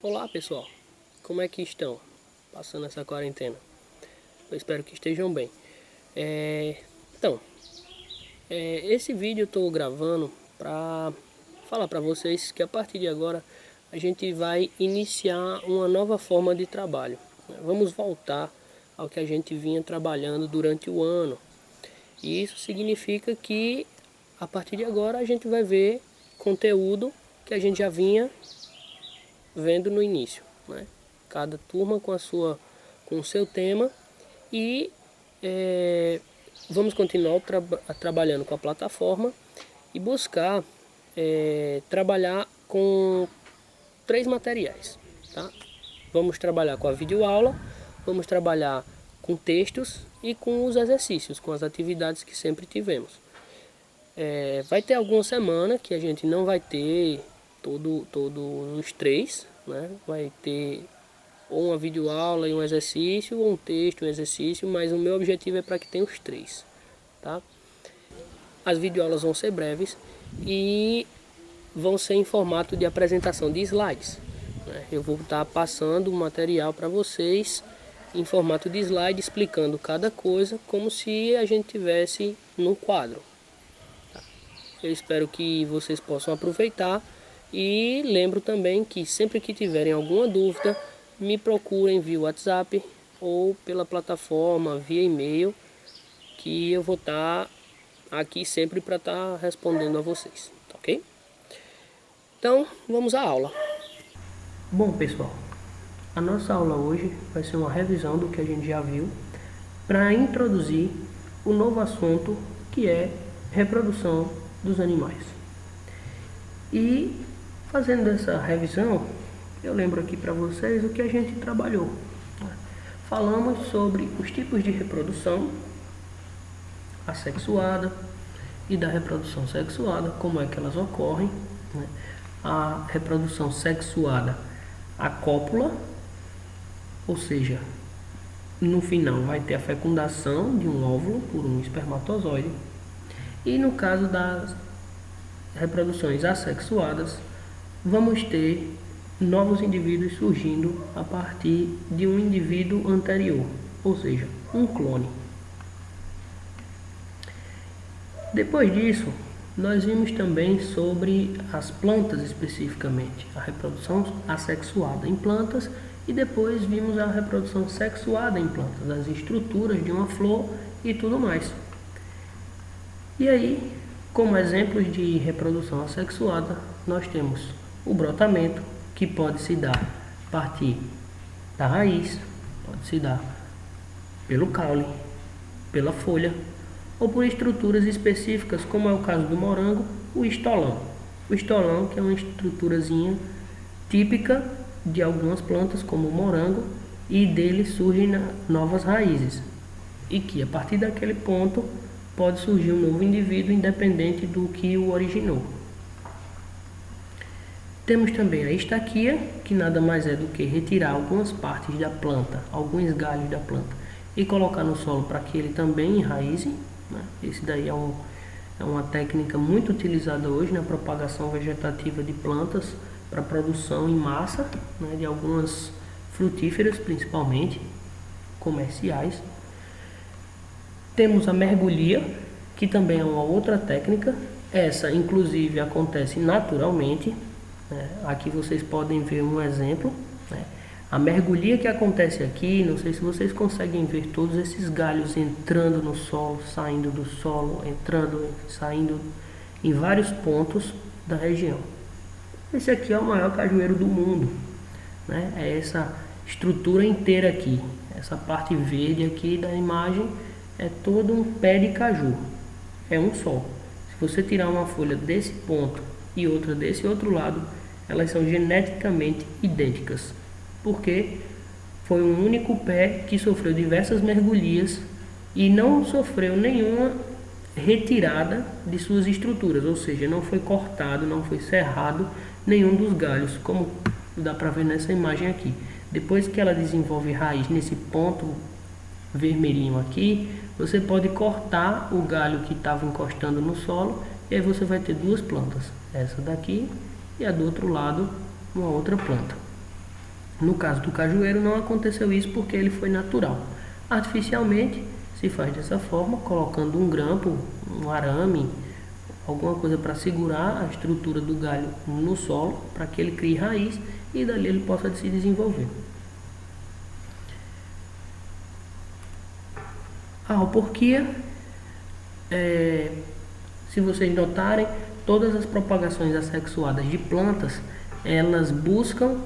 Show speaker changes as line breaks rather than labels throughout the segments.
Olá pessoal, como é que estão passando essa quarentena? Eu espero que estejam bem. Esse vídeo eu estou gravando para falar para vocês que a partir de agora a gente vai iniciar uma nova forma de trabalho. Vamos voltar ao que a gente vinha trabalhando durante o ano. E isso significa que a partir de agora a gente vai ver conteúdo que a gente já vinha vendo no início, né? Cada turma com o seu tema e vamos continuar trabalhando com a plataforma e buscar trabalhar com 3 materiais, tá? Vamos trabalhar com a videoaula, vamos trabalhar com textos e com os exercícios, com as atividades que sempre tivemos. Vai ter alguma semana que a gente não vai ter todos os 3, né? Vai ter ou uma videoaula e um exercício, ou um texto e um exercício, mas o meu objetivo é para que tenha os 3, tá? As videoaulas vão ser breves e vão ser em formato de apresentação de slides, né? Eu vou estar passando o material para vocês em formato de slide, explicando cada coisa como se a gente tivesse no quadro. Eu espero que vocês possam aproveitar e lembro também que sempre que tiverem alguma dúvida, me procurem via WhatsApp ou pela plataforma, via e-mail, que eu vou estar aqui sempre para estar respondendo a vocês, ok? Então, vamos à aula. Bom, pessoal, a nossa aula hoje vai ser uma revisão do que a gente já viu para introduzir o novo assunto que é reprodução dos animais. E fazendo essa revisão, eu lembro aqui para vocês o que a gente trabalhou. Falamos sobre os tipos de reprodução assexuada e da reprodução sexuada, como é que elas ocorrem, né? A reprodução sexuada, a cópula, ou seja, no final vai ter a fecundação de um óvulo por um espermatozoide. E no caso das reproduções assexuadas, vamos ter novos indivíduos surgindo a partir de um indivíduo anterior, ou seja, um clone. Depois disso, nós vimos também sobre as plantas especificamente, a reprodução assexuada em plantas, e depois vimos a reprodução sexuada em plantas, as estruturas de uma flor e tudo mais. E aí, como exemplos de reprodução assexuada, nós temos o brotamento, que pode se dar a partir da raiz, pode se dar pelo caule, pela folha, ou por estruturas específicas, como é o caso do morango, o estolão. O estolão, que é uma estruturazinha típica de algumas plantas, como o morango, e dele surgem novas raízes. E que a partir daquele ponto pode surgir um novo indivíduo independente do que o originou. Temos também a estaquia, que nada mais é do que retirar algumas partes da planta, alguns galhos da planta, e colocar no solo para que ele também enraize, né? Esse daí é uma técnica muito utilizada hoje na propagação vegetativa de plantas para produção em massa, né, de algumas frutíferas, principalmente comerciais. Temos a mergulhia, que também é uma outra técnica. Essa, inclusive, acontece naturalmente, né? Aqui vocês podem ver um exemplo, né? A mergulhia que acontece aqui, não sei se vocês conseguem ver todos esses galhos entrando no solo, saindo do solo, entrando, saindo em vários pontos da região. Esse aqui é o maior cajueiro do mundo, né? É essa estrutura inteira aqui, essa parte verde aqui da imagem é todo um pé de caju, é um só. Se você tirar uma folha desse ponto e outra desse outro lado, elas são geneticamente idênticas, porque foi um único pé que sofreu diversas mergulhias e não sofreu nenhuma retirada de suas estruturas, ou seja, não foi cortado, não foi serrado nenhum dos galhos, como dá para ver nessa imagem aqui. Depois que ela desenvolve raiz nesse ponto vermelhinho aqui, você pode cortar o galho que estava encostando no solo e aí você vai ter duas plantas, essa daqui e a do outro lado uma outra planta. No caso do cajueiro não aconteceu isso porque ele foi natural. Artificialmente se faz dessa forma, colocando um grampo, um arame, alguma coisa para segurar a estrutura do galho no solo, para que ele crie raiz e dali ele possa se desenvolver. A alporquia, se vocês notarem, todas as propagações assexuadas de plantas, elas buscam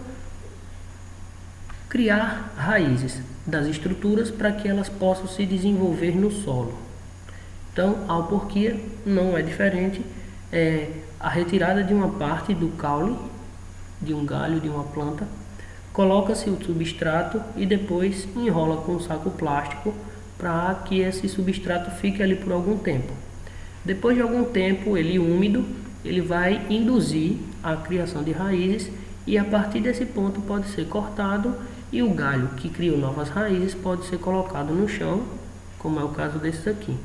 criar raízes das estruturas para que elas possam se desenvolver no solo. Então, a alporquia não é diferente, é a retirada de uma parte do caule, de um galho de uma planta, coloca-se o substrato e depois enrola com um saco plástico para que esse substrato fique ali por algum tempo. Depois de algum tempo, ele úmido, ele vai induzir a criação de raízes e a partir desse ponto pode ser cortado e o galho que criou novas raízes pode ser colocado no chão, como é o caso desses aqui.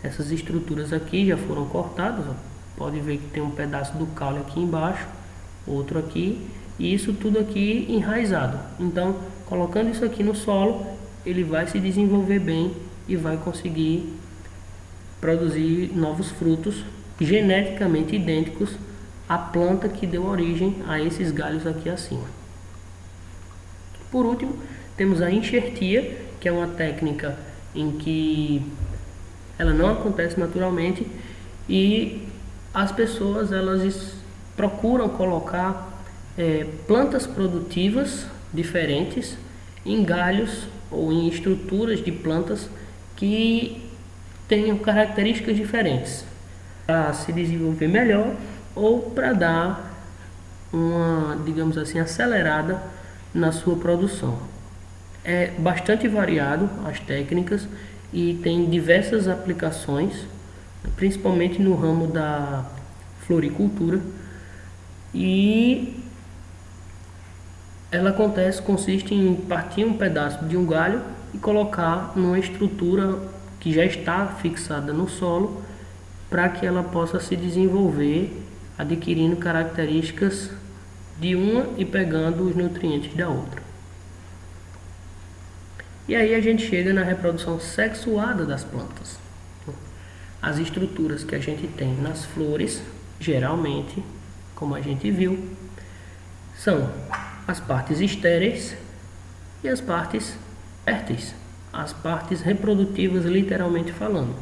Essas estruturas aqui já foram cortadas, ó. Pode ver que tem um pedaço do caule aqui embaixo, outro aqui, e isso tudo aqui enraizado. Então, colocando isso aqui no solo, ele vai se desenvolver bem e vai conseguir produzir novos frutos geneticamente idênticos à planta que deu origem a esses galhos aqui acima. Por último, temos a enxertia, que é uma técnica em que ela não acontece naturalmente e as pessoas elas procuram colocar plantas produtivas diferentes em galhos ou em estruturas de plantas que tenham características diferentes para se desenvolver melhor ou para dar uma, digamos assim, acelerada na sua produção. É bastante variado as técnicas e tem diversas aplicações, principalmente no ramo da floricultura, e ela consiste em partir um pedaço de um galho e colocar numa estrutura que já está fixada no solo para que ela possa se desenvolver, adquirindo características de uma e pegando os nutrientes da outra. E aí a gente chega na reprodução sexuada das plantas. As estruturas que a gente tem nas flores, geralmente, como a gente viu, são as partes estéreis e as partes férteis, as partes reprodutivas literalmente falando.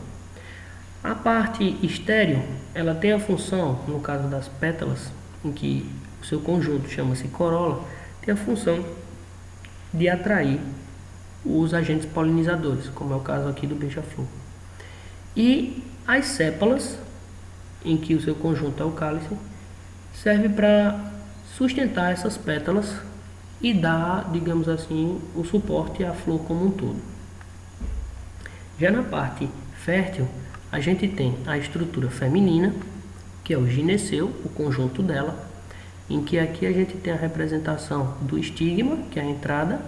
A parte estéril, ela tem a função, no caso das pétalas, em que o seu conjunto chama-se corola, tem a função de atrair os agentes polinizadores, como é o caso aqui do beija-flor. E as sépalas, em que o seu conjunto é o cálice, serve para sustentar essas pétalas e dar, digamos assim, o suporte à flor como um todo. Já na parte fértil, a gente tem a estrutura feminina, que é o gineceu, o conjunto dela, em que aqui a gente tem a representação do estigma, que é a entrada,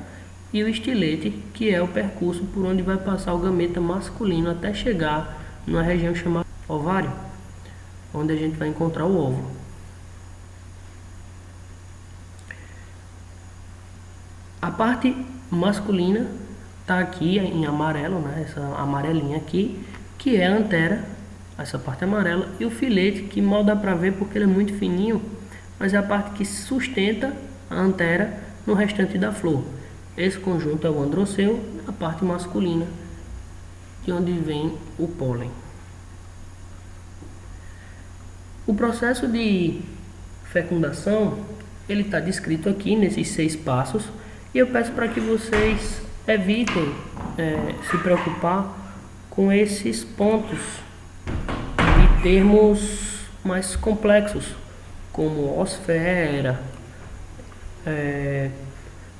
e o estilete, que é o percurso por onde vai passar o gameta masculino até chegar numa região chamada ovário, onde a gente vai encontrar o óvulo. A parte masculina está aqui em amarelo, né? Essa amarelinha aqui, que é a antera, essa parte amarela, e o filete, que mal dá para ver porque ele é muito fininho, mas é a parte que sustenta a antera no restante da flor. Esse conjunto é o androceu, a parte masculina, de onde vem o pólen. O processo de fecundação, ele está descrito aqui nesses 6 passos, e eu peço para que vocês evitem se preocupar com esses pontos de termos mais complexos, como osfera,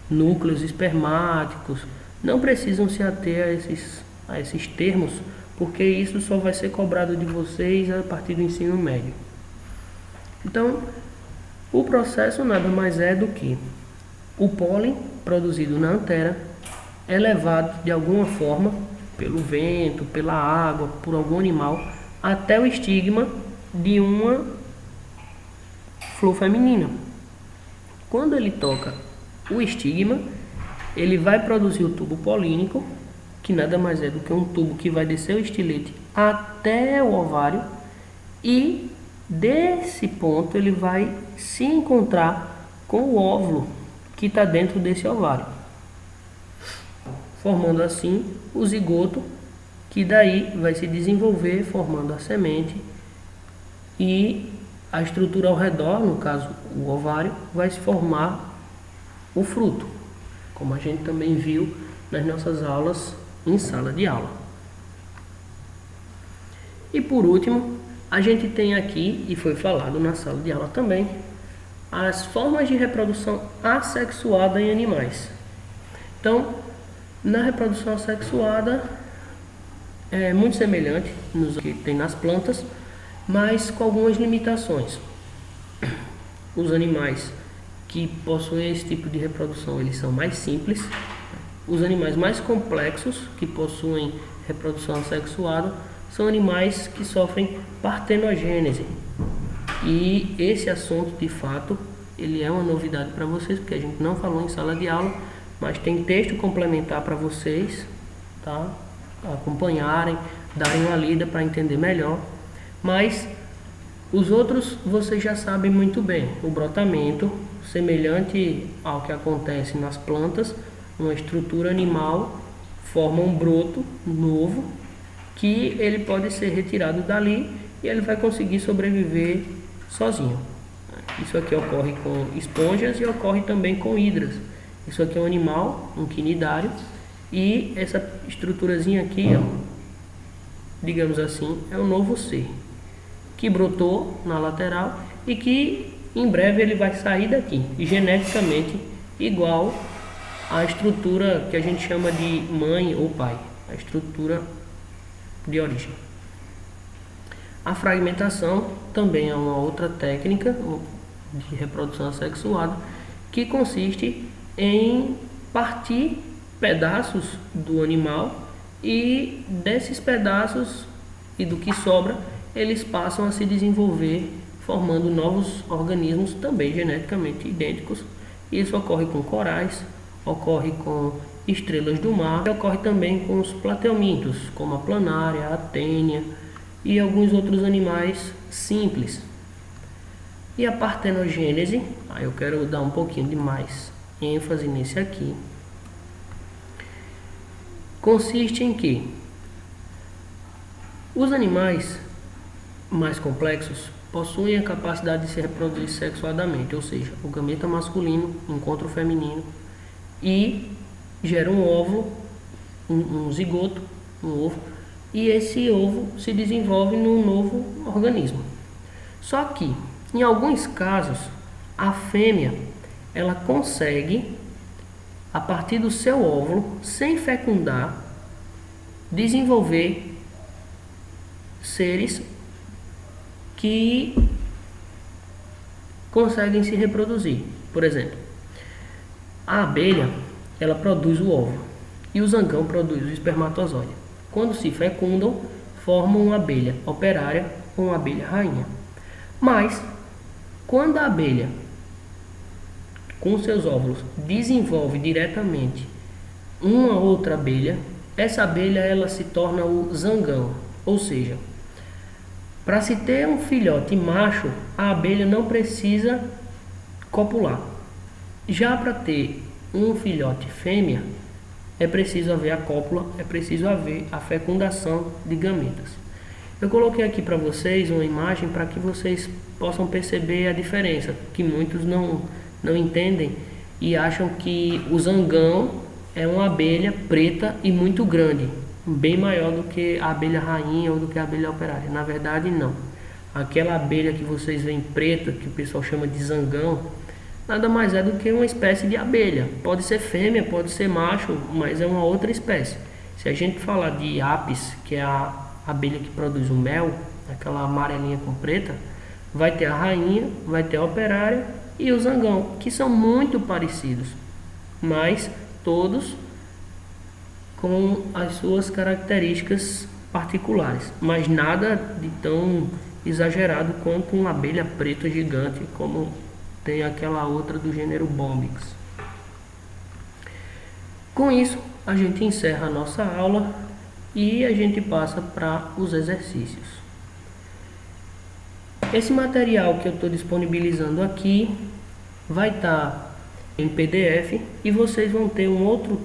núcleos espermáticos. Não precisam se ater a esses termos, porque isso só vai ser cobrado de vocês a partir do ensino médio. Então, o processo nada mais é do que o pólen produzido na antera é levado de alguma forma, pelo vento, pela água, por algum animal, até o estigma de uma flor feminina. Quando ele toca o estigma, ele vai produzir o tubo polínico, que nada mais é do que um tubo que vai descer o estilete até o ovário, e desse ponto ele vai se encontrar com o óvulo que está dentro desse ovário, formando assim o zigoto, que daí vai se desenvolver formando a semente, e a estrutura ao redor, no caso o ovário, vai se formar o fruto, como a gente também viu nas nossas aulas em sala de aula. E por último, a gente tem aqui, e foi falado na sala de aula também, as formas de reprodução assexuada em animais. Então, na reprodução assexuada é muito semelhante nos que tem nas plantas, mas com algumas limitações. Os animais que possuem esse tipo de reprodução, eles são mais simples. Os animais mais complexos que possuem reprodução assexuada são animais que sofrem partenogênese. E esse assunto, de fato, ele é uma novidade para vocês, porque a gente não falou em sala de aula, mas tem texto complementar para vocês, tá? Acompanharem, darem uma lida para entender melhor. Mas os outros vocês já sabem muito bem. O brotamento, semelhante ao que acontece nas plantas, uma estrutura animal forma um broto novo, que ele pode ser retirado dali e ele vai conseguir sobreviver sozinho. Isso aqui ocorre com esponjas e ocorre também com hidras. Isso aqui é um animal, um quinidário, e essa estruturazinha aqui, ó, digamos assim, é um novo ser que brotou na lateral e que em breve ele vai sair daqui, geneticamente igual à estrutura que a gente chama de mãe ou pai, a estrutura de origem. A fragmentação também é uma outra técnica de reprodução assexuada, que consiste em partir pedaços do animal, e desses pedaços e do que sobra, eles passam a se desenvolver formando novos organismos também geneticamente idênticos. Isso ocorre com corais, ocorre com estrelas do mar, e ocorre também com os plateumintos, como a planária, a tênia e alguns outros animais simples. E a partenogênese, eu quero dar um pouquinho de mais ênfase nesse aqui, consiste em que os animais mais complexos possuem a capacidade de se reproduzir sexuadamente, ou seja, o gameta masculino encontra o feminino e gera um óvulo, um zigoto, um ovo, e esse ovo se desenvolve num novo organismo. Só que, em alguns casos, a fêmea ela consegue, a partir do seu óvulo, sem fecundar, desenvolver seres que conseguem se reproduzir. Por exemplo, a abelha ela produz o óvulo e o zangão produz o espermatozoide. Quando se fecundam, formam uma abelha operária ou uma abelha rainha. Mas, quando a abelha, com seus óvulos, desenvolve diretamente uma outra abelha, essa abelha ela se torna o zangão. Ou seja, para se ter um filhote macho, a abelha não precisa copular. Já para ter um filhote fêmea, é preciso haver a cópula, é preciso haver a fecundação de gametas. Eu coloquei aqui para vocês uma imagem para que vocês possam perceber a diferença, que muitos não entendem e acham que o zangão é uma abelha preta e muito grande, bem maior do que a abelha rainha ou do que a abelha operária. Na verdade, não. Aquela abelha que vocês veem preta, que o pessoal chama de zangão, nada mais é do que uma espécie de abelha. Pode ser fêmea, pode ser macho, mas é uma outra espécie. Se a gente falar de apis, que é a abelha que produz o mel, aquela amarelinha com preta, vai ter a rainha, vai ter a operária e o zangão, que são muito parecidos, mas todos com as suas características particulares, mas nada de tão exagerado quanto uma abelha preta gigante, como tem aquela outra do gênero Bombyx. Com isso, a gente encerra a nossa aula e a gente passa para os exercícios. Esse material que eu estou disponibilizando aqui vai estar em PDF e vocês vão ter um outro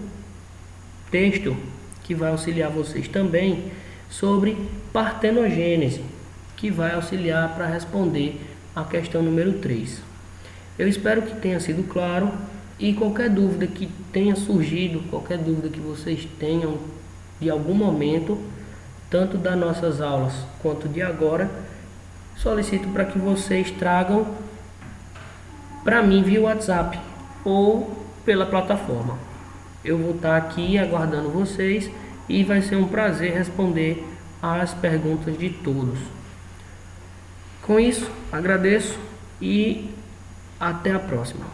texto que vai auxiliar vocês também sobre partenogênese, que vai auxiliar para responder a questão número 3. Eu espero que tenha sido claro e qualquer dúvida que tenha surgido, qualquer dúvida que vocês tenham de algum momento, tanto das nossas aulas quanto de agora, solicito para que vocês tragam para mim via WhatsApp ou pela plataforma. Eu vou estar aqui aguardando vocês e vai ser um prazer responder às perguntas de todos. Com isso, agradeço e até a próxima.